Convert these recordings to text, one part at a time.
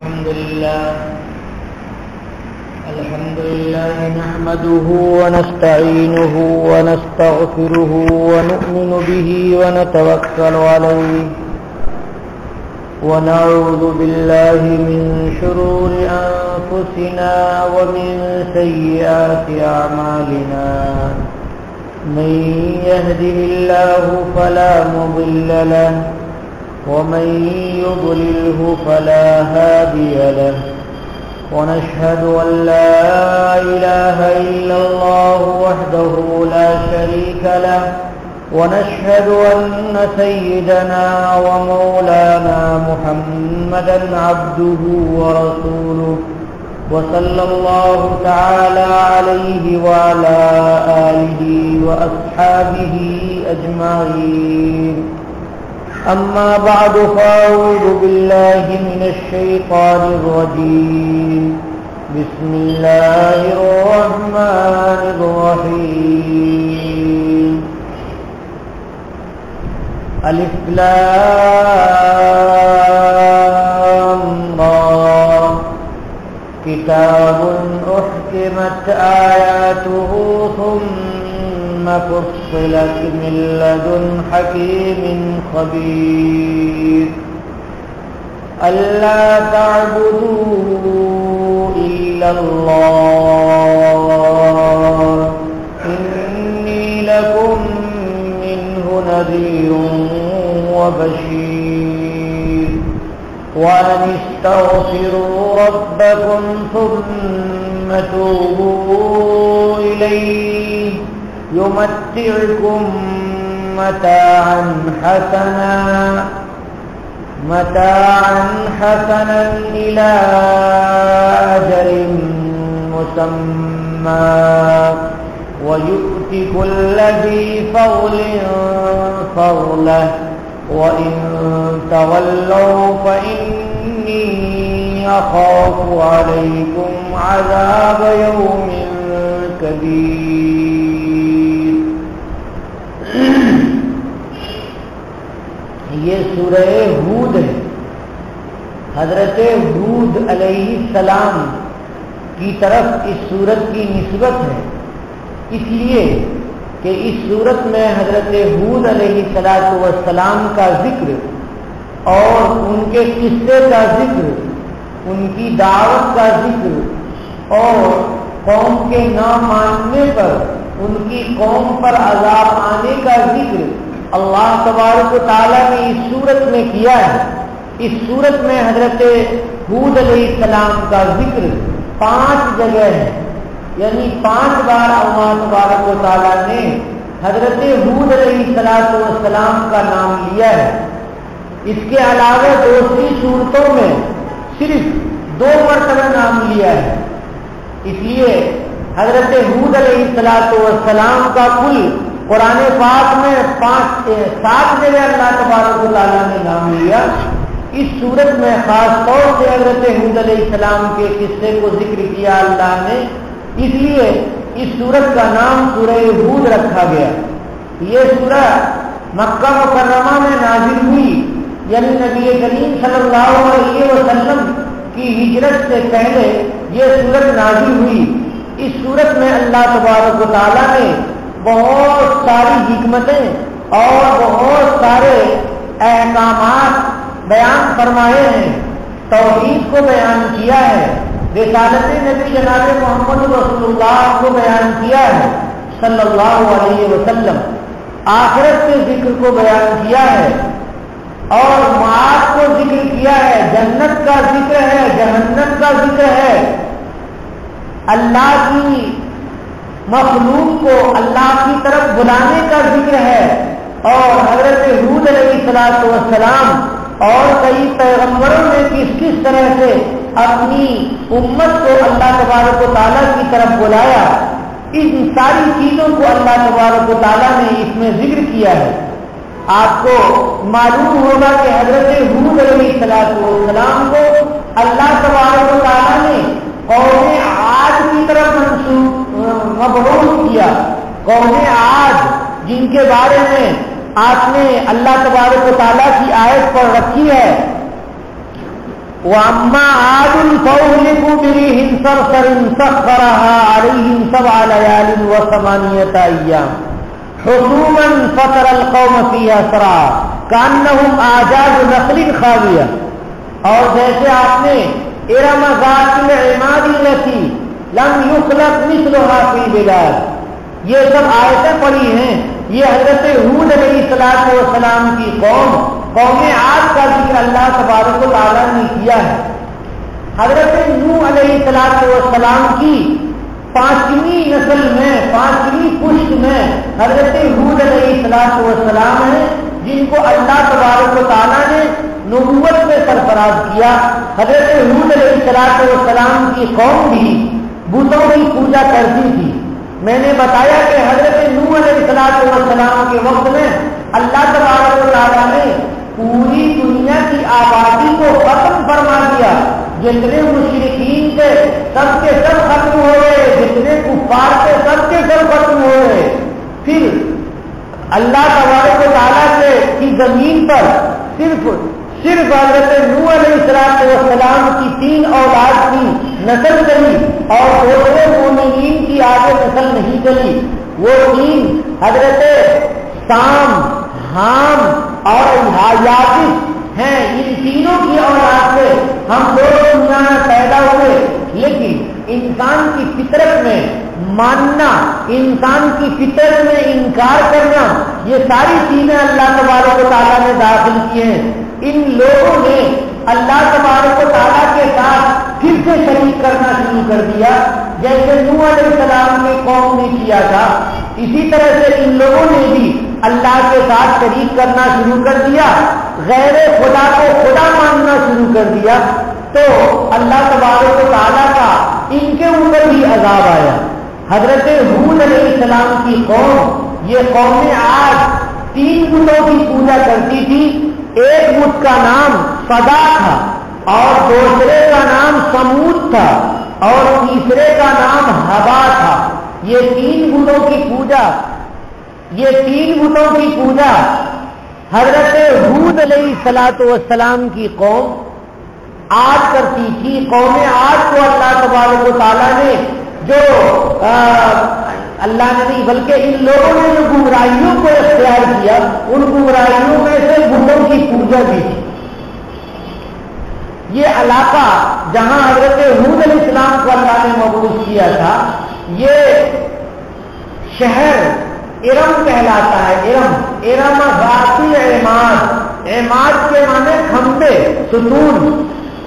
الحمد لله نحمده ونستعينه ونستغفره ونؤمن به ونتوكل عليه ونعوذ بالله من شرور أنفسنا ومن سيئات أعمالنا من يهده الله فلا مضل له ومن يضلله فلا هادي له ونشهد أن لا إله إلا الله وحده لا شريك له ونشهد أن سيدنا ومولانا محمدا عبده ورسوله وصلى الله تعالى عليه وعلى آله وأصحابه أجمعين أما بعد فأعوذ بالله من الشيطان الرجيم بسم الله الرحمن الرحيم ألف لام را كتاب أحكمت آياته ثم فصلت من لدن حكيم خبير ألا تعبدوا إلا الله إني لكم منه نذير وبشير وأن استغفروا ربكم ثم توبوا إليه يمتعكم متاعا حسنا إلى أجل مسمى ويؤت كل ذي فضل فضله وإن تولوا فإني أخاف عليكم عذاب يوم كبير. یہ سورہ ہود ہے. حضرت ہود علیہ السلام کی طرف اس سورت کی نسبت ہے، اس لیے کہ اس سورت میں حضرت ہود علیہ السلام کا ذکر اور ان کے قصے کا ذکر، ان کی دعوت کا ذکر اور قوم کے نہ ماننے پر ان کی قوم پر عذاب آنے کا ذکر اللہ تبارک و تعالیٰ نے اس صورت میں کیا ہے. اس صورت میں حضرت ہود علیہ السلام کا ذکر 5 جگہ ہے، یعنی 5 بار اللہ تبارک و تعالیٰ نے حضرت ہود علیہ السلام کا نام لیا ہے. اس کے علاوہ دوسری صورتوں میں صرف 2 مرتبہ نام لیا ہے. اس لیے حضرت ہود علیہ السلام کا کل قرآن پاک میں 7 جگہ اللہ تبارک و تعالیٰ نے نام لیا. اس صورت میں خاص طور سے حضرت ہود علیہ السلام کے قصے کو ذکر کیا اللہ نے، اس لیے اس سورت کا نام سورہ ہود رکھا گیا. یہ سورہ مکہ مکرمہ میں نازل ہوئی، یعنی نبی کریم صلی اللہ علیہ وسلم کی ہجرت سے پہلے یہ سورت نازل ہوئی. اس سورت میں اللہ تبارک و تعالیٰ نے بہت ساری حکمتیں اور بہت سارے احکامات بیان فرمائے ہیں. توحید کو بیان کیا ہے، رسالت نبی جناب محمد رسول اللہ کو بیان کیا ہے صلی اللہ علیہ وسلم. آخرت کے ذکر کو بیان کیا ہے اور معاد کو ذکر کیا ہے، جنت کا ذکر ہے، جہنم کا ذکر ہے. اللہ کی مخلوق کو اللہ کی طرف بلانے کا ذکر ہے اور حضرت ہود علیہ السلام اور کئی پیغمبروں نے کس طرح سے اپنی امت کو اللہ تبارک و تعالیٰ کی طرف بلایا. ان ساری چیزوں کو اللہ تبارک و تعالیٰ نے اس میں ذکر کیا ہے. آپ کو معلوم ہوگا کہ حضرت ہود علیہ السلام کو اللہ تبارک و تعالیٰ نے قوم عاد کی طرف مبعوث کیا. قوم عاد جن کے بارے میں آپ نے اللہ تبارک و تعالیٰ کی آیت پر رکھی ہے وَأَمَّا عَادٌ فَأُهْلِكُوا بِرِيحٍ صَرْصَرٍ سَخَّرَهَا عَلَيْهِمْ 7 لَيَالٍ و8 أَيَّامٍ حُسُومًا فَتَرَى الْقَوْمَ فِيهَا صَرْعَىٰ كَأَنَّهُمْ أَعْجَازُ نَخْلٍ خَاوِيَةٍ. اور جیسے آپ نے ارم ذات العماد التي لم يخلق مثلها في البلاد، یہ سب آیتیں پڑھی ہیں. یہ حضرت ہود علیہ السلام کی قوم عاد کا ذکر اللہ تبارک و تعالیٰ نے کیا ہے. حضرت نوح علیہ السلام کی 5ویں نسل میں 5ویں پشت میں حضرت ہود علیہ السلام ہیں، جن کو اللہ تبارک و تعالیٰ نے نبوت میں سرفراز کیا. حضرت ہود علیہ السلام کی قوم بھی بتوں کی پوجا کرتی تھی. میں نے بتایا کہ حضرت نوح علیہ السلام کے وقت میں اللہ تبارک و تعالیٰ نے پوری دنیا کی آبادی کو ختم فرما دیا. جتنے مشرکین تھے سب کے سب ختم ہو گئے، جتنے کفار تھے سب کے سب ختم ہو گئے. پھر اللہ تبارک و تعالیٰ کی زمین پر صرف حضرت نوح علیہ السلام کی 3 اولاد کی نسل چلی اور دوسرے مومنین کی آگے نسل نہیں چلی. وہ 3 حضرت سام، حام اور یافس ہیں. ان تینوں کی اولاد سے ہم لوگ دنیا میں پیدا ہوئے. لیکن انسان کی فطرت میں ماننا، انسان کی فطرت میں انکار کرنا، یہ ساری چیزیں اللہ تبارک و تعالیٰ نے داخل کی ہیں. ان لوگوں نے اللہ تبارک و تعالیٰ کے ساتھ پھر سے شریک کرنا شروع کر دیا، جیسے نوح علیہ السلام کی قوم نے کیا تھا. اسی طرح سے ان لوگوں نے بھی اللہ کے ساتھ شریک کرنا شروع کر دیا، غیر خدا کو خدا ماننا شروع کر دیا. تو اللہ تبارک و تعالیٰ کا ان کے اوپر بھی عذاب آیا. حضرت ہود علیہ السلام کی قوم، یہ قوم عاد 3 بتوں کی پوجا کرتی تھی. ایک بت کا نام صدا تھا اور دوسرے کا نام سمود تھا اور تیسرے کا نام ہبا تھا. یہ 3 بتوں کی پوجا حضرت ہود علیہ السلام کی قوم عاد کرتی تھی. قوم عاد کو اللہ تبارک و تعالیٰ نے جو اللہ نے نہیں بلکہ ان لوگوں نے جو گمراہیوں کو اختیار کیا، ان گمراہیوں میں سے بتوں کی پوجا بھی تھی. یہ علاقہ جہاں حضرت ہود علیہ السلام کو اللہ نے مبعوث کیا تھا، یہ شہر ارم کہلاتا ہے. ارم ذاتی عماد، عماد کے معنی کھمبے، ستون.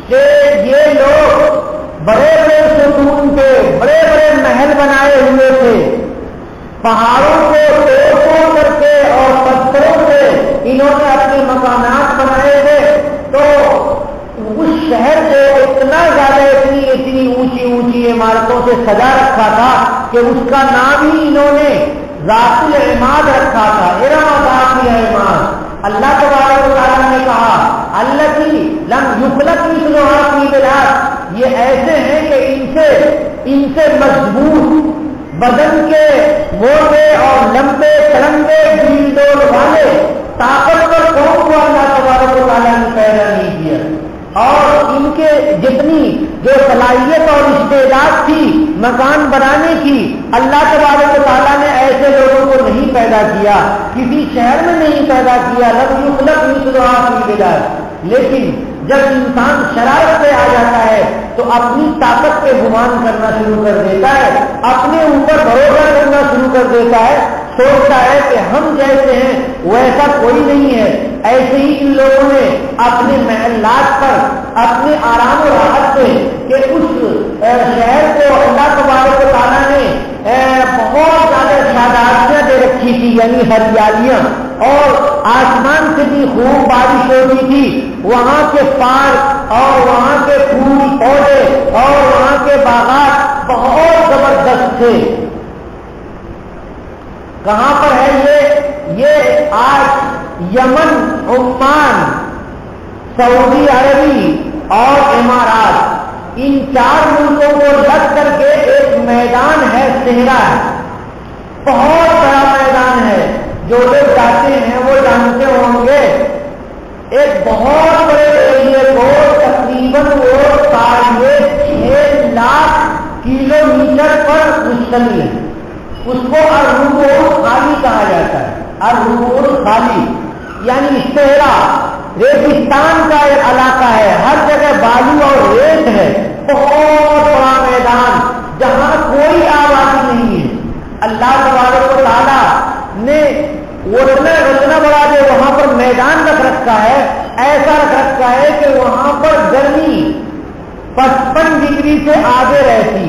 کہ یہ لوگ بڑے بڑے ستون تھے، بڑے بڑے محل بنائے ہوئے تھے. پہاڑوں کو توڑ کر کے اور پتھروں سے انہوں نے اپنے مکانات بنائے تھے. تو اس شہر کو اتنا زیادہ اتنی اونچی اونچی عمارتوں سے سجا رکھا تھا کہ اس کا نام ہی انہوں نے ذات العماد رکھا تھا. ارم ذات العماد. اللہ تبارک و تعالیٰ نے کہا الذی لم یخلق مثلها فی البلاد، یہ ایسے ہیں کہ ان سے مضبوط بدن کے موٹے اور لمبے ترنگے جلدول والے طاقتور قوم کو اللہ تبارک و تعالیٰ نے پیدا نہیں کیا. اور ان کے جتنی جو صلاحیت اور استعداد تھی مکان بنانے کی، اللہ تبارک و تعالیٰ نے ایسے لوگوں کو نہیں پیدا کیا، کسی شہر میں نہیں پیدا کیا. لم یخلق مثلها فی البلاد. لیکن جب انسان شرارت پہ آ جاتا ہے تو اپنی طاقت پہ گمان کرنا شروع کر دیتا ہے، اپنے اوپر بھروسہ کرنا شروع کر دیتا ہے، سوچتا ہے کہ ہم جیسے ہیں ویسا کوئی نہیں ہے. ایسے ہی ان لوگوں نے اپنے محلات پر اپنے آرام و راحت سے کہ اس شہر کو اللہ تبارک و تعالیٰ نے بہت زیادہ شادابیاں دے رکھی تھی، یعنی ہریالیاں، اور آسمان سے بھی خوب بارش ہوتی تھی. وہاں کے پارک اور وہاں کے پھول پودے اور وہاں کے باغات بہت زبردست تھے. کہاں پر ہے یہ آج یمن، عمان، سعودی عربی اور امارات، ان 4 ملکوں کو لگ کر کے ایک میدان ہے، صحرا ہے، بہت بڑا میدان ہے. جو لوگ جاتے ہیں وہ جانتے ہوں گے. ایک بہت بڑے ایریے کو تقریباً تقریباً وہ 6.5 کلومیٹر پر مشتمل ہے. اس کو الربوع الخالی کہا جاتا ہے. الربوع الخالی یعنی صحرا ریگستان کا ایک علاقہ ہے. ہر جگہ بالو اور ریت ہے. بہت بڑا میدان جہاں کوئی آبادی نہیں ہے. اللہ تبارک و تعالیٰ نے اتنا بڑا جو وہاں پر میدان رکھ رکھا ہے، ایسا رکھ رکھا ہے کہ وہاں پر گرمی 55 ڈگری سے آگے رہتی،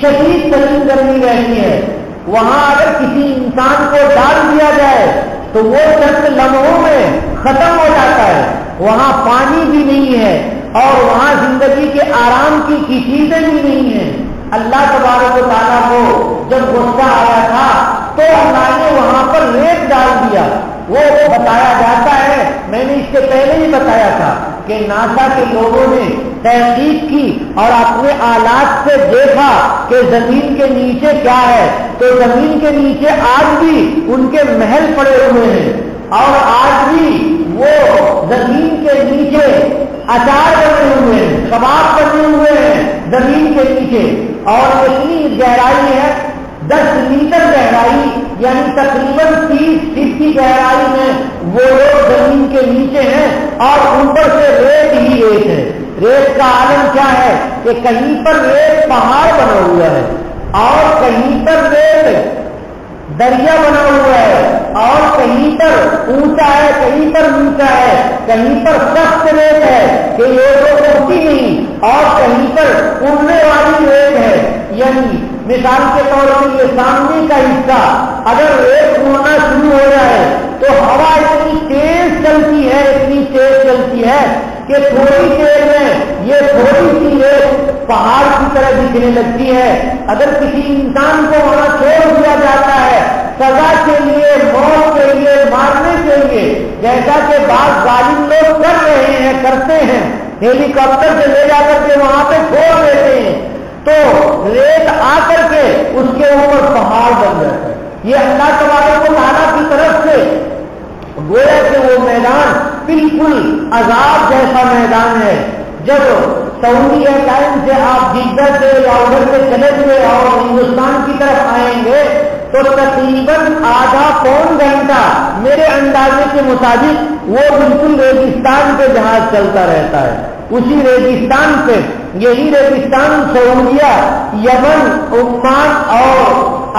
شدید ترین گرمی رہتی ہے. وہاں اگر کسی انسان کو ڈال دیا جائے تو وہ چند لمحوں میں ختم ہو جاتا ہے. وہاں پانی بھی نہیں ہے اور وہاں زندگی کے آرام کی چیزیں بھی نہیں ہیں. اللہ تبارک و تعالیٰ کو جب غصہ آیا تھا تو اللہ نے وہاں پر ریت ڈال دیا. وہ بتایا جاتا ہے، میں نے اس سے پہلے ہی بتایا تھا کہ ناسا کے لوگوں نے تحقیق کی اور اپنے آلات سے دیکھا کہ زمین کے نیچے کیا ہے. تو زمین کے نیچے آج بھی ان کے محل پڑے ہوئے ہیں اور آج بھی وہ زمین کے نیچے اچار بنے ہوئے ہیں، کباب بنے ہوئے ہیں زمین کے نیچے. اور اتنی گہرائی ہے 10 میٹر گہرائی، یعنی تقریباً 30 فٹ کی گہرائی میں وہ لوگ زمین کے نیچے ہیں اور اوپر سے ریت ہی ریت ہے. ریت کا عالم کیا ہے کہ کہیں پر ریت پہاڑ بنا ہوا ہے اور کہیں پر ریت دریا بنا ہوا ہے اور کہیں پر اونچا ہے، کہیں پر نیچا ہے، کہیں پر سخت ریت ہے کہ یہ تو اڑتی نہیں اور کہیں پر اڑنے والی ریت ہے. یعنی مثال کے طور پر یہ سامنے کا حصہ اگر ریت اڑنا شروع ہو جائے تو ہوا اتنی تیز چلتی ہے، اتنی تیز چلتی ہے کہ تھوڑی دیر میں یہ تھوڑی سی ریت پہاڑ کی طرح دکھنے لگتی ہے. اگر کسی انسان کو وہاں چھوڑ دیا جاتا ہے سزا کے لیے، موت کے لیے، مارنے کے لیے، جیسا کہ بعض ظالم لوگ کر رہے ہیں، کرتے ہیں، ہیلی کاپٹر سے لے جا کر کے وہاں پہ چھوڑ دیتے ہیں تو ریت آ کر کے اس کے اوپر پہاڑ بن جاتا ہے. یہ اللہ تبارک و تعالیٰ کی طرف سے گویا کہ وہ میدان بالکل عذاب جیسا میدان ہے. جب سعودی ایئر لائن سے آپ جدہ سے یا ادھر سے چلے ہوئے اور ہندوستان کی طرف آئیں گے تو تقریباً آدھا پون گھنٹہ میرے اندازے کے مطابق وہ بالکل ریگستان پہ جہاز چلتا رہتا ہے. اسی ریگستان پہ، یہی ریگستان سعودیہ، یمن، عمان اور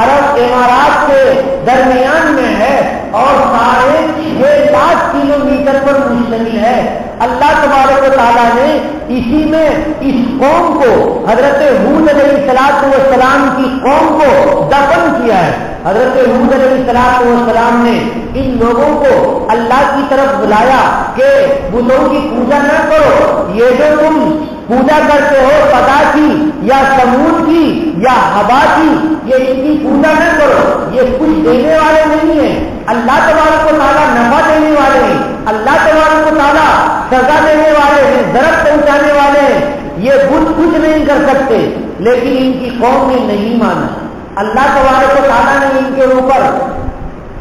عرب امارات کے درمیان میں ہے اور 6.5 کلومیٹر پر مشتمل ہے. اللہ تبارک و تعالیٰ نے اسی میں اس قوم کو، حضرت ہود علیہ السلام کی قوم کو دفن کیا ہے. حضرت ہود علیہ السلام نے ان لوگوں کو اللہ کی طرف بلایا کہ بتوں کی پوجا نہ کرو، یہ جو تم پوجا کرتے ہو پدا کی یا سمود کی یا ہوا کی، یہ ان کی پوجا نہ کرو، یہ کچھ دینے والے نہیں ہیں. اللہ تبارک و تعالیٰ نفع دینے والے ہیں، اللہ تبارک و تعالیٰ سزا دینے والے ہیں، ضرر پہنچانے والے ہیں. یہ بت کچھ نہیں کر سکتے. لیکن ان کی قوم نے نہیں مانا. اللہ تبارک و تعالیٰ نے ان کے اوپر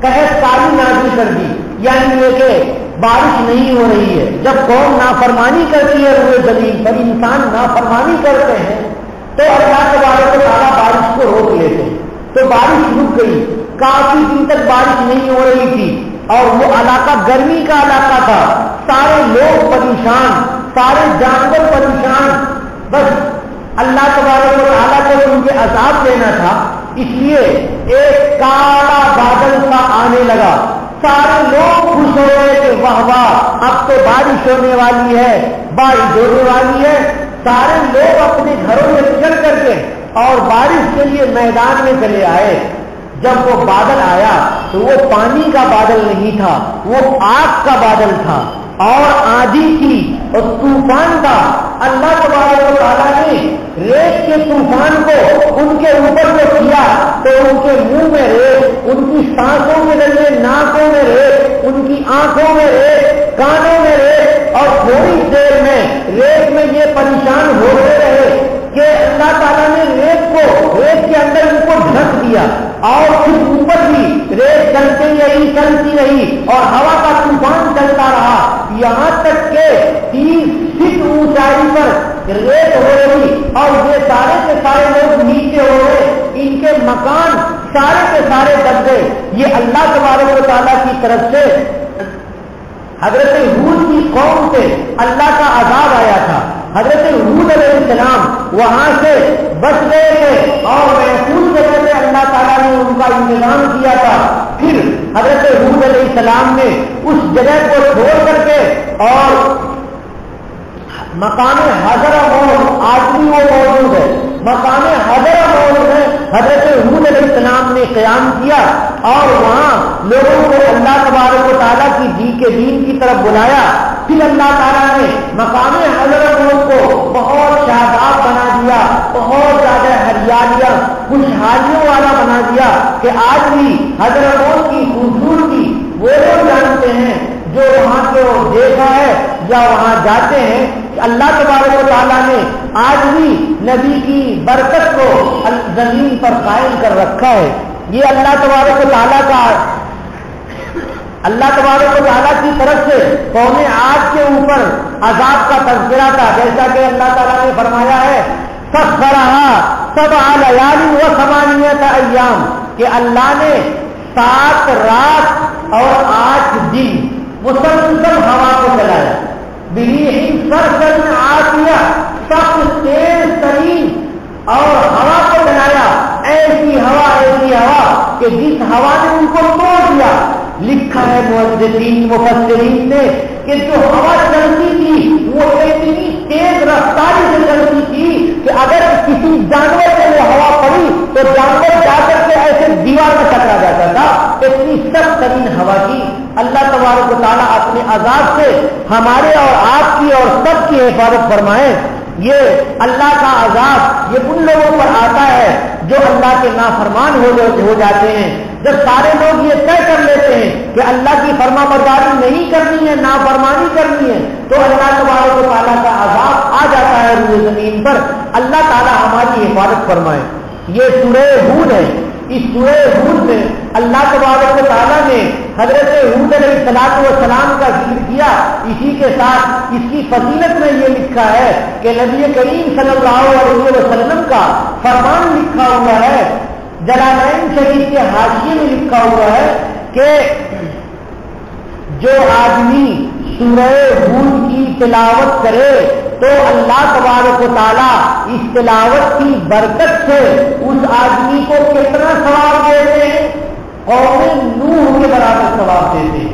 قحط سالی نازل کر دی، یعنی یہ کہ بارش نہیں ہو رہی ہے. جب قوم نافرمانی کرتی ہے روئے زمین پر، انسان نافرمانی کرتے ہیں تو اللہ تبارک و تعالیٰ بارش کو روک لیتے ہیں. تو بارش رک گئی، کافی دن تک بارش نہیں ہو رہی تھی اور وہ علاقہ گرمی کا علاقہ تھا. سارے لوگ پریشان، سارے جانور پریشان. بس اللہ تبارک و تعالیٰ کو ان کے عذاب دینا تھا، اس لیے ایک کالا بادل سا آنے لگا. سارے لوگ خوش ہو گئے کہ واہ واہ، اب تو بارش ہونے والی ہے، بارش ہونے والی ہے. سارے لوگ اپنے گھروں میں چل کر کے اور بارش کے لیے میدان میں چلے آئے. جب وہ بادل آیا تو وہ پانی کا بادل نہیں تھا، وہ آگ کا بادل تھا اور آندھی تھی اور طوفان تھا. اللہ تبارک و تعالیٰ نے ریت کے طوفان کو ان کے اوپر سے کیا تو ان کے منہ میں ریت، ان کی سانسوں کے ذریعے ناکوں میں ریت، ان کی آنکھوں میں ریت، کانوں میں ریت، اور تھوڑی دیر میں ریت میں یہ پریشان ہوتے رہے کہ اللہ تعالیٰ نے ریت کے اندر ان کو ڈھک دیا اور پھر اوپر بھی ریت چلتی رہی اور ہوا کا طوفان چلتا رہا، یہاں تک کہ 30 فٹ اونچا چوٹائی پر ریت ہو رہی اور یہ سارے کے سارے لوگ نیچے ہو گئے، ان کے مکان سارے کے سارے دب گئے. یہ اللہ تبارک و تعالیٰ کی طرف سے حضرت ہود کی قوم سے اللہ کا عذاب آیا تھا. حضرت ہود علیہ السلام وہاں سے بچ گئے تھے اور محفوظ جگہ میں اللہ تعالیٰ نے ان کا انتظام کیا تھا. پھر حضرت ہود علیہ السلام نے اس جگہ کو چھوڑ کر کے اور مقام حضر موت آج بھی وہ موجود ہے، مقام حضر موت ہے، حضرت ہود علیہ السلام نے قیام کیا اور وہاں لوگوں کو اللہ تبارک و تعالیٰ کی دین کی طرف بلایا. پھر اللہ تعالیٰ نے مقام حضر موت کو بہت شاداب بنا دیا، بہت زیادہ ہریالیاں خوشحالیوں والا بنا دیا کہ آج بھی حضر موت کی خوبصورتی وہ لوگ جانتے ہیں جو وہاں کو دیکھا ہے یا وہاں جاتے ہیں. اللہ تبارک و تعالیٰ نے آج بھی نبی کی برکت کو زمین پر قائم کر رکھا ہے. یہ اللہ تبارک و تعالیٰ کی طرف سے قوم عاد کے اوپر عذاب کا تذکرہ تھا. جیسا کہ اللہ تعالیٰ نے فرمایا ہے سخرها 7 لیال و 8 ایام کہ اللہ نے 7 رات اور 8 دن مسلسل ہوا کو چلایا. بریح صرصر عاتیہ سخت تیز ترین اور ہوا کو چلایا. ایسی ہوا کہ جس ہوا نے ان کو توڑ دیا. لکھا ہے مفسرین نے کہ جو ہوا چلتی تھی وہ اتنی تیز رفتاری سے چلتی تھی کہ اگر کسی جانور سے وہ ہوا پڑی تو جانور جا کر کے ایسے دیوار میں ٹکرا جاتا تھا. اتنی سخت ترین ہوا کی. اللہ تبارک و تعالیٰ اپنے عذاب سے ہمارے اور آپ کی اور سب کی حفاظت فرمائے. یہ اللہ کا عذاب یہ ان لوگوں پر آتا ہے جو اللہ کے نافرمان ہو جاتے ہیں. جب سارے لوگ یہ طے کر لیتے ہیں کہ اللہ کی فرما برداری نہیں کرنی ہے، نافرمانی کرنی ہے، تو اللہ تبارک و تعالیٰ کا عذاب آ جاتا ہے روئے زمین پر. اللہ تعالیٰ ہماری حفاظت فرمائے. یہ سورہ ہود ہے. اس سورہ ہود میں اللہ تبارک و تعالیٰ نے حضرت ہود علیہ السلام کا ذکر کیا. اسی کے ساتھ اس کی فضیلت میں یہ لکھا ہے کہ نبی کریم صلی اللہ علیہ وسلم کا فرمان لکھا ہوا ہے. جلالین شریف کے حاشیے میں لکھا ہوا ہے کہ جو آدمی سورہ ہود کی تلاوت کرے تو اللہ تبارک و تعالیٰ اس تلاوت کی برکت سے اس آدمی کو کتنا ثواب دیتے ہیں؟ قوم نوح کے برابر ثواب دیتے ہیں.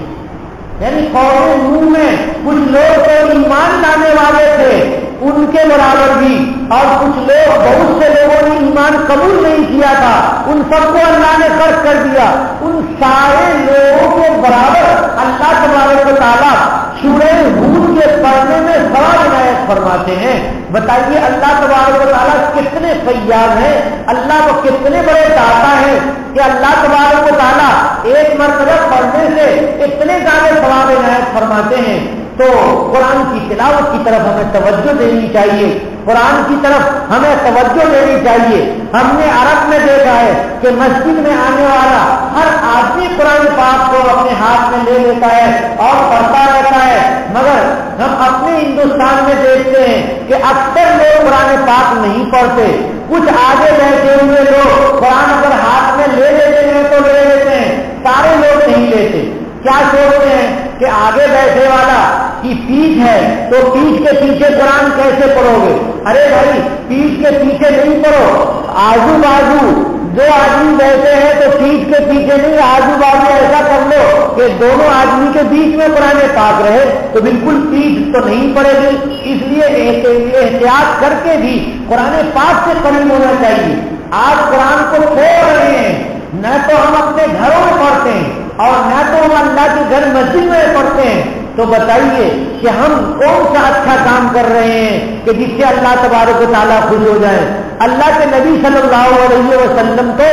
یعنی قوم نوح میں کچھ لوگ تو ایمان لانے والے تھے ان کے برابر بھی، اور کچھ لوگ بہت سے لوگوں نے ایمان قبول نہیں کیا تھا، ان سب کو اللہ نے خرچ کر دیا. ان سارے لوگوں کے برابر اللہ تبارک و تعالیٰ سورہ ہود کے پڑھنے میں ثواب عنایت فرماتے ہیں. بتائیے اللہ تبارک و تعالیٰ کتنے فیاض ہیں، اللہ کو کتنے بڑے داتا ہیں کہ اللہ تبارک و تعالیٰ ایک مرتبہ پڑھنے سے اتنے زیادہ ثواب عنایت فرماتے ہیں. تو قرآن کی تلاوت کی طرف ہمیں توجہ دینی چاہیے، قرآن کی طرف ہمیں توجہ دینی چاہیے. ہم نے عرب میں دیکھا ہے کہ مسجد میں آنے والا ہر آدمی قرآن پاک کو اپنے ہاتھ میں لے لیتا ہے اور پڑھتا رہتا ہے، مگر ہم اپنے ہندوستان میں دیکھتے ہیں کہ اکثر لوگ قرآن پاک نہیں پڑھتے. کچھ آگے بیٹھے ہوئے لوگ قرآن اگر ہاتھ میں لے لیتے ہیں تو لے لیتے ہیں، سارے لوگ نہیں لیتے. کیا سوچتے ہیں کہ آگے بیٹھے والا کی پیٹھ ہے تو پیٹھ کے پیچھے قرآن کیسے پڑھو گے؟ ارے بھائی پیٹھ کے پیچھے نہیں پڑھو، آجو بازو دو آدمی بیٹھے ہیں تو پیٹھ کے پیچھے نہیں، آجو بازو ایسا کر لو کہ دونوں آدمی کے بیچ میں قرآن پاک رہے تو بالکل پیٹھ تو نہیں پڑے گی. اس لیے احتیاط کر کے بھی قرآن پاک سے قریب ہونا چاہیے. آج قرآن کو چھوڑ رہے ہیں، نہ تو ہم اپنے گھروں میں پڑھتے ہیں اور نہ تو ہم اللہ کے گھر مسجد میں پڑھتے ہیں. تو بتائیے کہ ہم کون سا اچھا کام کر رہے ہیں کہ جس سے اللہ تبارک و تعالیٰ خوش ہو جائے. اللہ کے نبی صلی اللہ علیہ وسلم کو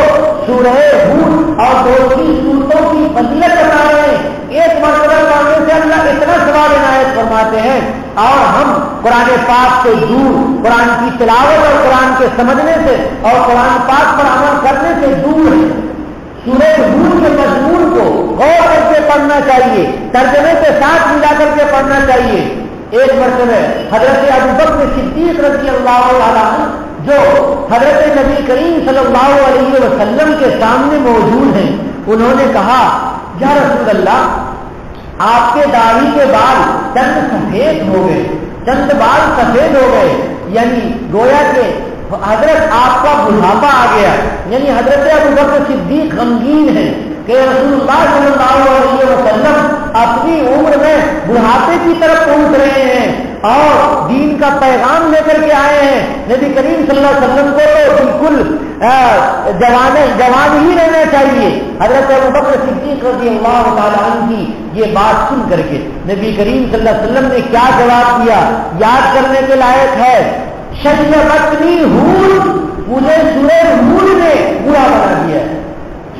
سورہ ہود اور دوسری سورتوں کی فضیلت بتا رہے ہیں. ایک مرتبہ پڑھنے سے اللہ اتنا ثواب عنایت فرماتے ہیں اور ہم قرآن پاک سے دور، قرآن کی تلاوت اور قرآن کے سمجھنے سے اور قرآن پاک پر عمل کرنے سے دور ہیں. سورہ ہود کے مضمون کو غور کر کے پڑھنا چاہیے، ترجمے کے ساتھ ملا کر کے پڑھنا چاہیے. ایک مرتبہ حضرت ابوبکر صدیق رضی اللہ تعالیٰ عنہ جو حضرت نبی کریم صلی اللہ علیہ وسلم کے سامنے موجود ہیں، انہوں نے کہا یا رسول اللہ آپ کے داڑھی کے بال چند سفید ہو گئے، چند بال سفید ہو گئے، یعنی گویا کہ حضرت آپ کا بڑھاپا آ گیا، یعنی حضرت ابوبکر صدیق غمگین ہیں کہ رسول اللہ صلی اللہ علیہ وسلم اپنی عمر میں بڑھاپے کی طرف پہنچ رہے ہیں اور دین کا پیغام لے کر کے آئے ہیں۔ نبی کریم صلی اللہ علیہ وسلم کو تو بالکل جوان ہی رہنا چاہیے۔ حضرت ابوبکر صدیق رضی اللہ تعالیٰ عنہ کی یہ بات سن کر کے نبی کریم صلی اللہ علیہ وسلم نے کیا جواب دیا، یاد کرنے کے لائق ہے۔ شیبتنی ہود، مجھے سورہ ہود نے برا بنا دیا ہے،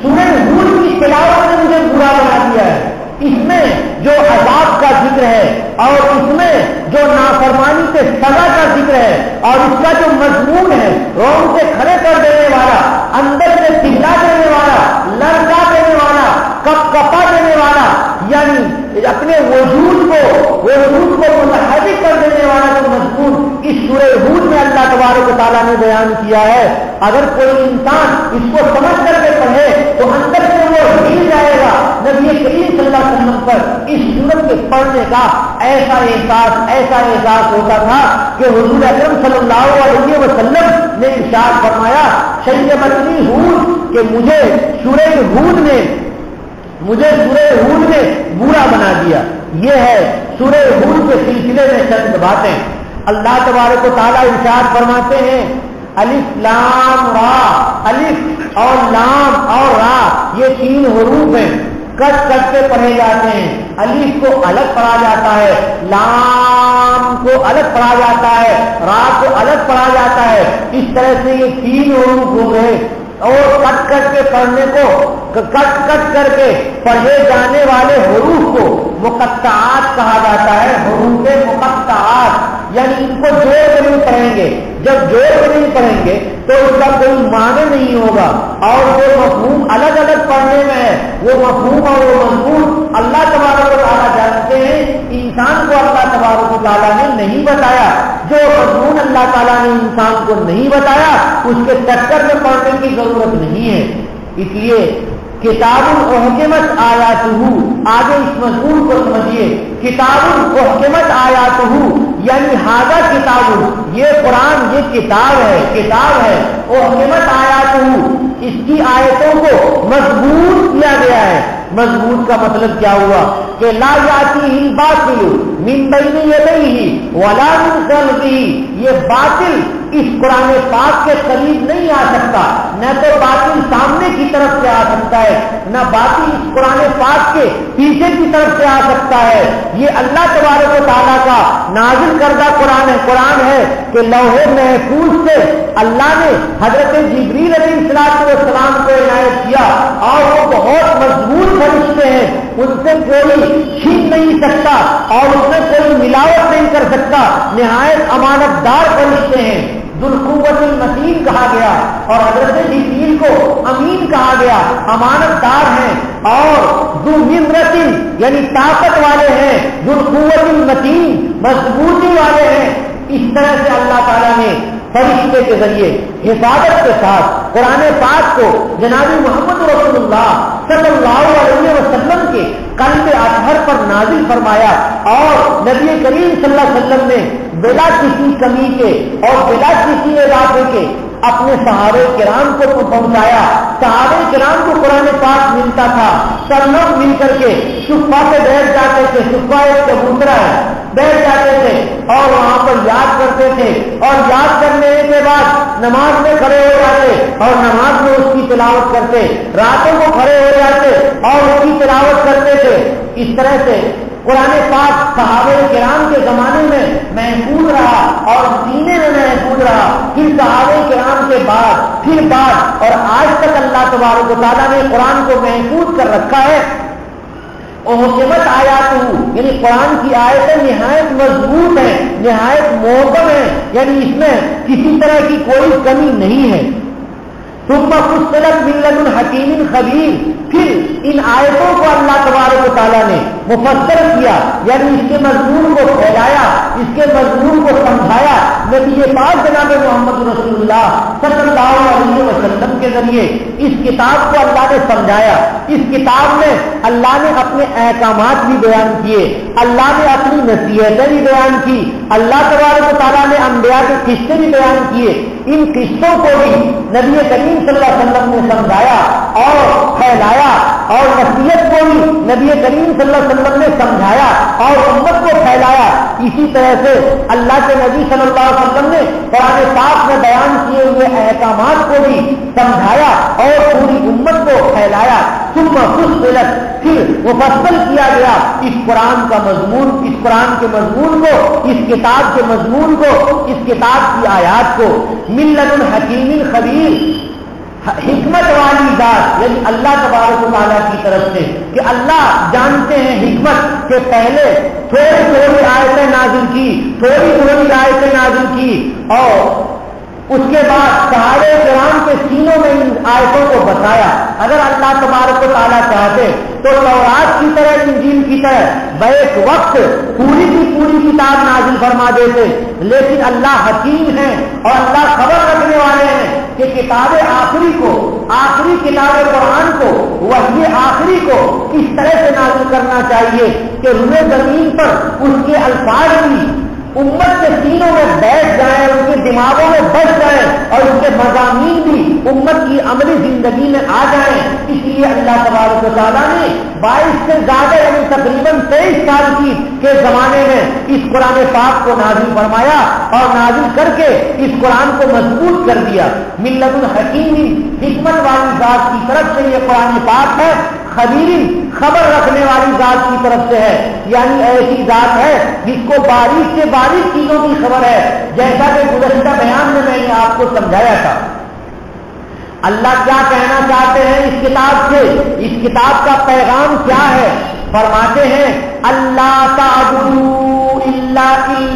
سورہ ہود کی تلاوت نے مجھے برا بنا دیا ہے۔ اس میں جو عذاب کا ذکر ہے اور اس میں جو نافرمانی سے سزا کا ذکر ہے اور اس کا جو مضمون ہے، رونگ سے کھڑے کر دینے والا، اندر سے چلا دینے والا، لڑکا دینے والا، کپ کپا دینے والا، یعنی اپنے وجود کو متحرک کر دینے والا جو مضمون اس سورہ ہود میں اللہ تبارک و تعالیٰ نے بیان کیا ہے، اگر کوئی انسان اس کو سمجھ کر کے پڑھے تو اندر سے وہ ہل جائے گا۔ نبی کریم صلی اللہ علیہ وسلم پر اس سورت کے پڑھنے کا ایسا احساس ہوتا تھا کہ حضور اکرم صلی اللہ علیہ وسلم نے ارشاد فرمایا شیبتنی ہود، کہ مجھے سورہ ہود نے برا بنا دیا۔ یہ ہے سورہ ہود کے سلسلے میں چند باتیں۔ اللہ تبارک و تعالیٰ ارشاد فرماتے ہیں الف لام را، الف اور لام اور را یہ تین حروف ہیں، کٹ کے پڑھے جاتے ہیں۔ الف کو الگ پڑھا جاتا ہے، لام کو الگ پڑھا جاتا ہے، را کو الگ پڑھا جاتا ہے۔ اس طرح سے یہ تین حروف ہو گئے اور کٹ کے پڑھنے کو کٹ کر کے پڑھے جانے والے حروف کو مقطعات کہا جاتا ہے، حروف مقطعات، یعنی ان کو جوڑ کے نہیں پڑھیں گے۔ جب جوڑ کے نہیں پڑھیں گے تو اس کا کوئی معنی نہیں ہوگا، اور جو مفہوم الگ الگ پڑھنے میں ہے وہ مفہوم اور وہ مضمون اللہ تبارک و تعالیٰ جانتے ہیں، انسان کو اللہ تبارک و تعالیٰ نے نہیں بتایا۔ جو مضمون اللہ تعالیٰ نے انسان کو نہیں بتایا اس کے چکر میں پڑھنے کی ضرورت نہیں ہے۔ اس لیے کتاب احکمت آیاتہ، آگے اس مضمون کو سمجھیے، کتاب احکمت آیاتہ یعنی ھذا کتاب، یہ قرآن یہ کتاب ہے احکمت آیاتہ، اس کی آیتوں کو مضبوط کیا گیا ہے۔ مضبوط کا مطلب کیا ہوا کہ لا یاتیہ الباطل من بین یدیہ ولا من خلفہ، یہ باطل اس قرآن پاک کے قریب نہیں آ سکتا، نہ تو باطل سامنے کی طرف سے آ سکتا ہے، نہ باطل اس قرآن پاک کے پیچھے کی طرف سے آ سکتا ہے۔ یہ اللہ تبارک و تعالیٰ کا نازل کردہ قرآن ہے کہ لوح محفوظ سے اللہ نے حضرت جبریل علیہ السلام کو عنایت کیا، اور وہ بہت مضبوط فرشتے ہیں، ان سے کوئی چھین نہیں سکتا اور اس میں کوئی ملاوٹ نہیں کر سکتا، نہایت امانت دار فرشتے ہیں۔ ذوالقوۃ المتین کہا گیا اور حضرت جبریل کو امین کہا گیا، امانت دار ہیں، اور ذو مرۃ یعنی طاقت والے ہیں، ذوالقوۃ المتین مضبوطی والے ہیں۔ اس طرح سے اللہ تعالیٰ نے فرشتے کے ذریعے حفاظت کے ساتھ قرآن پاک کو جناب محمد رسول اللہ صلی اللہ علیہ وسلم کے قلب اطہر پر نازل فرمایا، اور نبی کریم صلی اللہ علیہ وسلم نے بلا کسی کمی کے اور بلا کسی اضافے کے اپنے صحابہ کرام کو پہنچایا۔ صحابہ کرام کو قرآن پاک ملتا تھا، سب لوگ مل کر کے صفہ پہ بیٹھ جاتے تھے، صفہ ایک چبوترا ہے، بیٹھ جاتے تھے اور وہاں پر یاد کرتے تھے، اور یاد کرنے کے بعد نماز میں کھڑے ہو جاتے اور نماز میں اس کی تلاوت کرتے، راتوں کو کھڑے ہو جاتے اور اس کی تلاوت کرتے تھے۔ اس طرح سے قرآن پاک صحابہ کرام کے زمانے میں محفوظ رہا اور سینے میں محفوظ رہا، پھر صحابہ کرام کے بعد اور آج تک اللہ تبارک و تعالیٰ نے قرآن کو محفوظ کر رکھا ہے۔ احکمت آیاتہ یعنی قرآن کی آیتیں نہایت مضبوط ہیں، نہایت محکم ہیں، یعنی اس میں کسی طرح کی کوئی کمی نہیں ہے۔ ثم فصلت من لدن حکیم خبیر، پھر ان آیتوں کو اللہ تبارک و تعالیٰ نے مفسر کیا، یعنی اس کے مضمون کو پھیلایا، اس کے مضمون کو سمجھایا نبی پاک جناب محمد رسول اللہ صلی اللہ علیہ وسلم کے ذریعے اس کتاب کو اللہ نے سمجھایا۔ اس کتاب میں اللہ نے اپنے احکامات بھی بیان کیے، اللہ نے اپنی نصیحتیں بھی بیان کی، اللہ تبارک و تعالیٰ نے انبیاء کے قصے بھی بیان کیے۔ ان قصوں کو بھی نبی کریم صلی اللہ علیہ وسلم نے سمجھایا اور پھیلایا، اور نصیحت کو بھی نبی کریم صلی اللہ علیہ وسلم نے سمجھایا اور امت کو پھیلایا۔ اسی طرح سے اللہ کے نبی صلی اللہ علیہ وسلم نے قرآن پاک میں بیان کیے ہوئے احکامات کو بھی سمجھایا اور پوری امت کو پھیلایا۔ ثم فصلت، پھر مفصل کیا گیا اس قرآن کا مضمون، اس قرآن کے مضمون کو، اس کتاب کے مضمون کو، اس کتاب کی آیات کو۔ من لدن حکیم خبیر، حکمت والی ذات، یعنی اللہ تبارک و تعالیٰ کی طرف سے، کہ اللہ جانتے ہیں حکمت کہ پہلے تھوڑی تھوڑی آیتیں نازل کی، تھوڑی تھوڑی آیتیں نازل کی، اور اس کے بعد صحابہ کرام کے سینوں میں ان آیتوں کو بتایا۔ اگر اللہ تبارک و تعالیٰ چاہتے تو تورات کی طرح، انجیل کی طرح بیک وقت پوری کی پوری کتاب نازل فرما دیتے، لیکن اللہ حکیم ہیں اور اللہ خبر رکھنے والے ہیں کہ کتاب آخری کو، آخری کتاب قرآن کو، وحی آخری کو اس طرح سے نازل کرنا چاہیے کہ روئے زمین پر اس کے الفاظ بھی امت کے سینوں میں بیٹھ جائیں، ان کے دماغوں میں بس جائیں، اور ان کے مضامین بھی امت کی عملی زندگی میں آ جائیں۔ اس لیے اللہ تبارک و تعالیٰ نے 22 سے زیادہ، یعنی تقریباً 23 سال کی کے زمانے میں اس قرآن پاک کو نازل فرمایا اور نازل کر کے اس قرآن کو مضبوط کر دیا۔ من لدن حکیم، حکمت والی ذات کی طرف سے یہ قرآن پاک ہے، خبیر، خبر رکھنے والی ذات کی طرف سے ہے، یعنی ایسی ذات ہے جس کو باریک سے باریک چیزوں کی خبر ہے، جیسا کہ گزشتہ بیان میں نے آپ کو سمجھایا تھا۔ اللہ کیا کہنا چاہتے ہیں اس کتاب سے، اس کتاب کا پیغام کیا ہے؟ فرماتے ہیں اللہ تعبدوا الا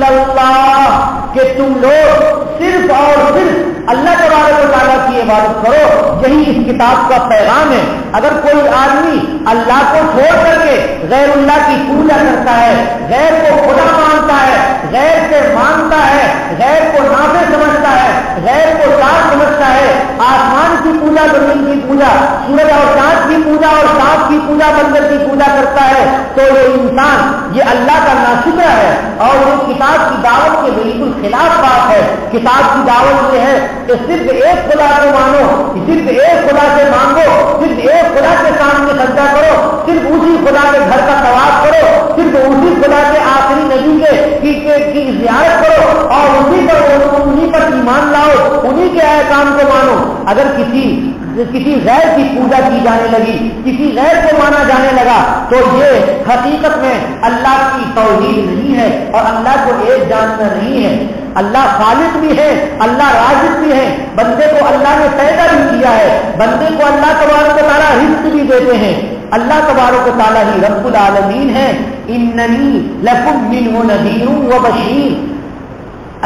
اللہ، کہ تم لوگ صرف اور صرف اللہ تبارک و تعالیٰ کی عبادت کرو، یہی اس کتاب کا پیغام ہے۔ اگر کوئی آدمی اللہ کو چھوڑ کر کے غیر اللہ کی پوجا کرتا ہے، غیر کو خدا مانتا ہے، غیر سے مانتا ہے، غیر کو نافع سمجھتا ہے، غیر کو چاند سمجھتا ہے، آسمان کی پوجا، زمین کی پوجا، سورج اور چاند کی پوجا اور سانپ کی پوجا، بندر کی پوجا کرتا ہے، تو یہ انسان یہ اللہ کا ناشکرہ ہے اور یہ کتاب کی دعوت کے بالکل خلاف بات ہے۔ کتاب کی دعوت یہ ہے کہ صرف ایک خدا کو مانو، صرف ایک خدا سے مانگو، صرف ایک خدا کے سامنے سجدہ کرو، صرف اسی خدا کے گھر کا طواف کرو، صرف اسی خدا کے آخری نبی کی زیارت کرو اور اسی پر انہیں پر ایمان لاؤ، انہیں کے احکام کو مانو۔ اگر کسی غیر کی پوجا کی جانے لگی، کسی غیر کو مانا جانے لگا، تو یہ حقیقت میں اللہ کی توحید نہیں ہے اور اللہ کو ایک جاننا نہیں ہے۔ اللہ خالق بھی ہے، اللہ رازق بھی ہے، بندے کو اللہ نے پیدا بھی کیا ہے، بندے کو اللہ تبارک و تعالیٰ رزق بھی دیتے ہیں۔ اللہ تبارک و تعالیٰ ہی رب العالمین ہے۔ اننی لکم منہ نذیر و بشیر،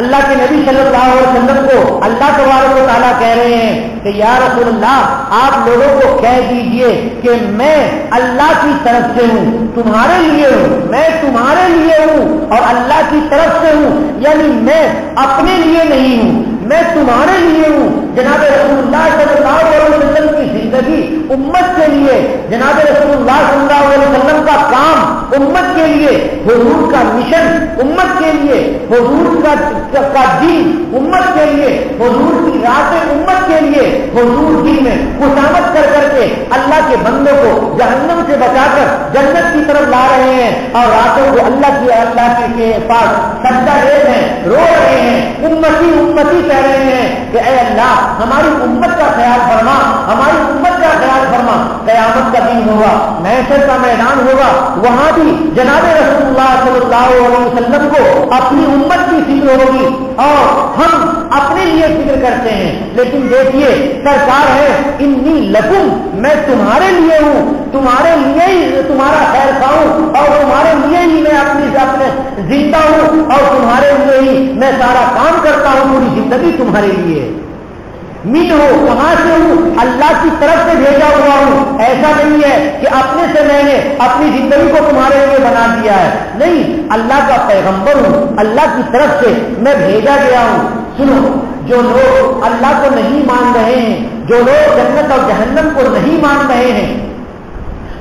اللہ کے نبی صلی اللہ علیہ وسلم کو اللہ تبارک و تعالیٰ کہہ رہے ہیں کہ یا رسول اللہ آپ لوگوں کو کہہ دیجئے کہ میں اللہ کی طرف سے ہوں، تمہارے لیے ہوں، میں تمہارے لیے ہوں اور اللہ کی طرف سے ہوں، یعنی میں اپنے لیے نہیں ہوں، میں تمہارے لیے ہوں۔ جناب رسول اللہ صلی اللہ علیہ وسلم کی زندگی امت کے لیے، جناب رسول اللہ صلی اللہ علیہ وسلم کا کام امت کے لیے، حضور کا مشن امت کے لیے، حضور کا دین امت کے لیے، حضور کی راتیں امت کے لیے، حضور دین میں خوشامد کر کر کے اللہ کے بندوں کو جہنم سے بچا کر جنت کی طرف لا رہے ہیں، اور راتوں کو اللہ کے پاس سجدہ دے ہیں، رو رہے ہیں، امتی امتی کہہ رہے ہیں کہ اے اللہ ہماری امت کا خیال فرما، ہماری امت کا خیال فرما۔ قیامت کا دن ہوگا، محشر کا میدان ہوگا، وہاں بھی جناب رسول اللہ صلی اللہ علیہ وسلم کو اپنی امت کی فکر ہوگی اور ہم اپنے لیے فکر کرتے ہیں، لیکن دیکھیے سرکار ہے انی لکم، میں تمہارے لیے ہوں، تمہارے لیے ہی تمہارا خیر خواہوں اور تمہارے لیے ہی میں اپنے زندہ ہوں اور تمہارے لیے ہی میں سارا کام کرتا ہوں، پوری زندگی تمہارے لیے۔ من ہو کہاں سے ہوں؟ اللہ کی طرف سے بھیجا ہوا ہوں. ایسا نہیں ہے کہ اپنے سے میں نے اپنی زندگی کو تمہارے لیے بنا دیا ہے. نہیں، اللہ کا پیغمبر ہوں، اللہ کی طرف سے میں بھیجا گیا ہوں. سنو، جو لوگ اللہ کو نہیں مان رہے ہیں، جو لوگ جنت اور جہنم کو نہیں مان رہے ہیں،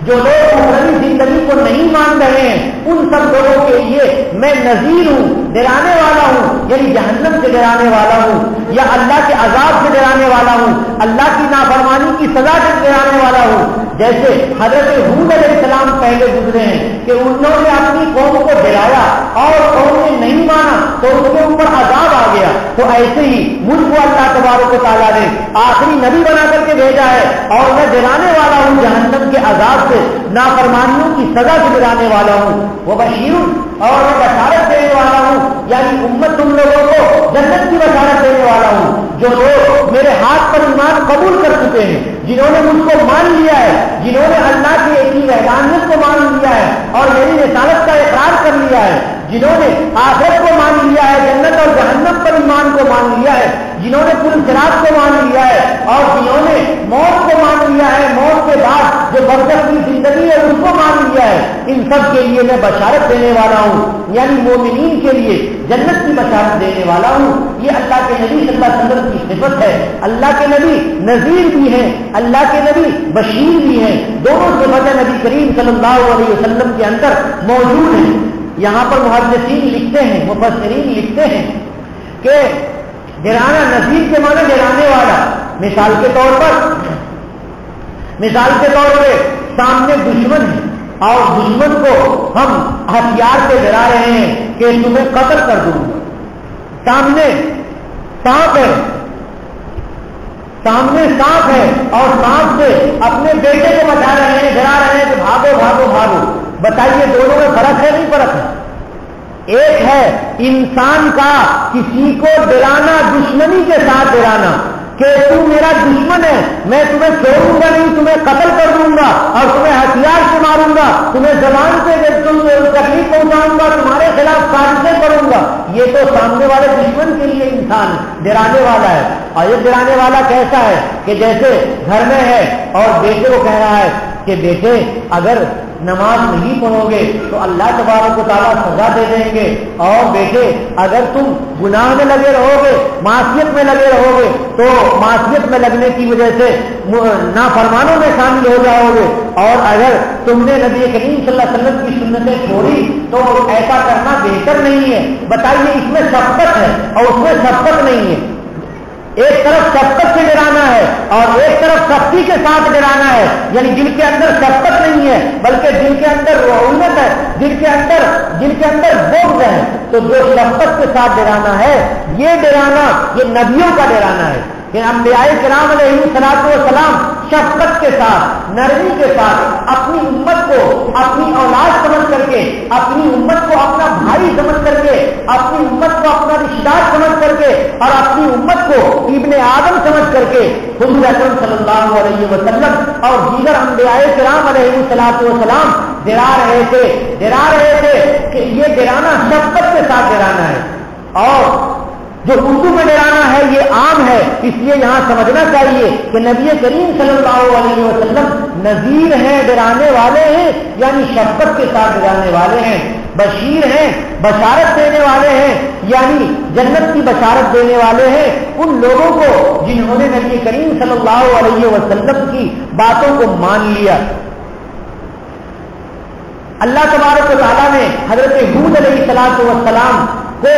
جو لوگ اخروی زندگی کو نہیں مان رہے ہیں، ان سب لوگوں کے لیے میں نذیر ہوں، ڈرانے والا ہوں. یعنی جہنم سے ڈرانے والا ہوں یا اللہ کے عذاب سے ڈرانے والا ہوں، اللہ کی نافرمانی کی سزا سے ڈرانے والا ہوں. جیسے حضرت ہود علیہ السلام پہلے گزرے ہیں کہ انہوں نے اپنی قوم کو ڈرایا اور قوم نے نہیں مانا تو ان کے اوپر عذاب آ گیا. تو ایسے ہی مجھ کو اللہ تبارک و تعالیٰ نے آخری نبی بنا کر کے بھیجا ہے اور میں ڈرانے والا ہوں جہنم کے عذاب سے، نافرمانیوں کی سزا سے ڈرانے والا ہوں. وہ بشیر اور میں بشارت دینے والا ہوں، یعنی امت تم لوگوں کو جنت کی بشارت دینے والا ہوں. جو لوگ میرے ہاتھ پر ایمان قبول کر چکے ہیں، جنہوں نے مجھ کو مان لیا ہے، جنہوں نے اللہ کی ایک ہی وحدانیت کو مان لیا ہے اور میری رسالت کا اقرار کر لیا ہے، جنہوں نے آخرت کو مان لیا ہے، جنت اور جہنم پر ایمان کو مان لیا ہے، جنہوں نے پل صراط کو مان لیا ہے اور جنہوں نے موت کو مان لیا ہے، موت کے بعد جو برزخ کی زندگی ہے اس کو مان لیا ہے، ان سب کے لیے میں بشارت دینے والا ہوں. یعنی مومنین کے لیے جنت کی بشارت دینے والا ہوں. یہ اللہ کے نبی صلی اللہ علیہ وسلم کی صفت ہے. اللہ کے نبی نذیر بھی ہیں، اللہ کے نبی بشیر بھی ہیں. دونوں صفتیں نبی کریم صلی اللہ علیہ وسلم کے اندر موجود ہیں. یہاں پر محدثین لکھتے ہیں، مفسرین لکھتے ہیں کہ ڈرانا، نذیر کے معنی ڈرانے والا. مثال کے طور پہ سامنے دشمن ہے اور دشمن کو ہم ہتھیار سے ڈرا رہے ہیں کہ تمہیں قتل کر دوں گا. سامنے سانپ ہے اور سانپ سے اپنے بیٹے کو بچا رہے ہیں، ڈرا رہے ہیں کہ بھاگو بھاگو بھاگو. بتائیے دونوں میں فرق ہے نہیں فرق ہے؟ ایک ہے انسان کا کسی کو ڈرانا، دشمنی کے ساتھ ڈرانا کہ تو میرا دشمن ہے، میں تمہیں چھوڑوں گا نہیں، تمہیں قتل کر دوں گا اور تمہیں ہتھیار سے ماروں گا، تمہیں زبان سے تکلیف پہنچاؤں گا، تمہارے خلاف سازشیں کروں گا. یہ تو سامنے والے دشمن کے لیے انسان ڈرانے والا ہے. اور یہ ڈرانے والا کیسا ہے کہ جیسے گھر میں ہے اور بیٹے کو کہہ رہا ہے کہ بیٹے اگر نماز نہیں پڑھو گے تو اللہ تبارک و تعالیٰ سزا دے دیں گے، اور بیٹے اگر تم گناہ میں لگے رہو گے، معصیت میں لگے رہو گے تو معصیت میں لگنے کی وجہ سے نافرمانوں میں شامل ہو جاؤ گے، اور اگر تم نے نبی کریم صلی اللہ علیہ وسلم کی سنتیں چھوڑی تو ایسا کرنا بہتر نہیں ہے. بتائیے اس میں شفقت ہے اور اس میں شفقت نہیں ہے. ایک طرف شفقت سے ڈرانا ہے اور ایک طرف سختی کے ساتھ ڈرانا ہے. یعنی دل کے اندر شفقت نہیں ہے بلکہ دل کے اندر رعونت ہے، دل کے اندر بغض ہے. تو جو شفقت کے ساتھ ڈرانا ہے، یہ ڈرانا یہ نبیوں کا ڈرانا ہے کہ انبیاء کرام علیہ الصلوۃ والسلام شفقت کے ساتھ، نرمی کے ساتھ اپنی امت کو اپنی اولاد سمجھ کر کے، اپنی امت کو اپنا بھائی سمجھ کر کے، اپنی امت کو اپنا رشتہ دار سمجھ کر کے اور اپنی امت کو ابن آدم سمجھ کر کے حضور اکرم صلی اللہ علیہ وسلم اور دیگر انبیاء کرام علیہ الصلوۃ والسلام ڈرا رہے تھے کہ یہ ڈرانا شفقت کے ساتھ ڈرانا ہے. اور جو اردو میں ڈرانا ہے یہ عام ہے، اس لیے یہاں سمجھنا چاہیے کہ نبی کریم صلی اللہ علیہ وسلم نذیر ہیں، ڈرانے والے ہیں، یعنی شفقت کے ساتھ ڈرانے والے ہیں. بشیر ہیں، بشارت دینے والے ہیں، یعنی جنت کی بشارت دینے والے ہیں ان لوگوں کو جنہوں نے نبی کریم صلی اللہ علیہ وسلم کی باتوں کو مان لیا. اللہ تبارک و تعالیٰ نے حضرت ہود علیہ الصلوۃ والسلام کو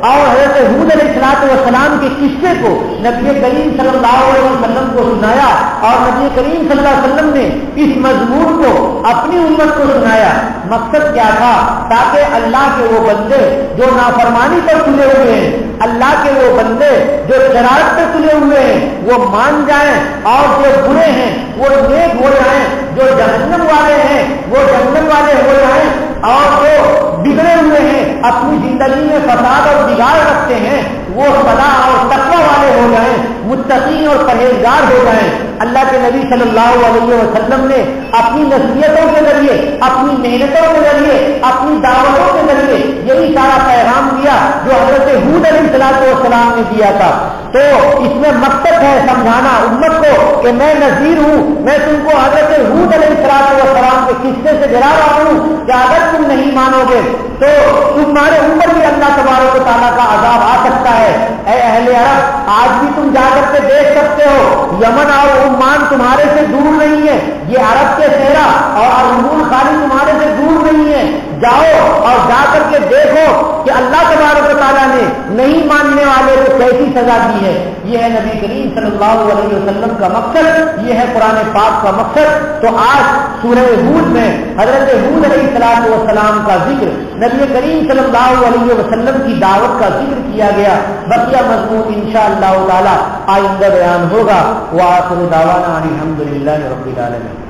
اور حضرت ہود علیہ الصلوۃ والسلام کے قصے کو نبی کریم صلی اللہ علیہ وسلم کو سنایا اور نبی کریم صلی اللہ علیہ وسلم نے اس مضمون کو اپنی امت کو سنایا. مقصد کیا تھا؟ تاکہ اللہ کے وہ بندے جو نافرمانی پر تلے ہوئے ہیں، اللہ کے وہ بندے جو شرارت پر تلے ہوئے ہیں وہ مان جائیں، اور جو برے ہیں وہ نیک ہو جائیں، جو جہنم والے ہیں وہ جنت والے ہو جائیں، اور جو بگڑے ہوئے ہیں اپنی زندگی میں فساد اور بگاڑ رکھتے ہیں وہ صلاح اور تقویٰ والے ہو جائیں، متقی اور پرہیزگار ہو جائیں. اللہ کے نبی صلی اللہ علیہ وسلم نے اپنی نصیحتوں کے ذریعے، اپنی محنتوں کے ذریعے، اپنی دعوتوں کے ذریعے یہی سارا پیغام دیا جو حضرت ہود علیہ السلام نے دیا تھا. تو اس میں مقصد ہے سمجھانا امت کو کہ میں نذیر ہوں، میں تم کو حضرت ہود علیہ السلام کے قصے سے ڈرا رہا ہوں کہ اگر تم نہیں مانو گے تو تمہارے اوپر بھی اللہ تبارک و تعالیٰ کا عذاب آ سکتا ہے۔ اے اہل عرب، آج بھی تم جا کر کے دیکھ سکتے ہو یمن اور عمان تمہارے سے دور نہیں ہے، یہ عرب کے صحرا اور ارمون خالی تمہارے سے دور نہیں ہے۔ جاؤ اور جا کر کے دیکھو کہ اللہ تبارک و تعالیٰ نے نہیں ماننے والے کو کیسی سزا دی ہے۔ یہ ہے نبی کریم صلی اللہ علیہ وسلم کا مقصد، یہ ہے قرآن پاک کا مقصد۔ تو آج سورہ ہود میں حضرت ہود علیہ السلام کا ذکر، نبی کریم صلی اللہ علیہ وسلم کی دعوت کا ذکر کیا گیا۔ بقیہ مضمون انشاءاللہ تعالی آئندہ بیان ہوگا۔ وآخر دعوانا ان الحمد للہ رب العالمین۔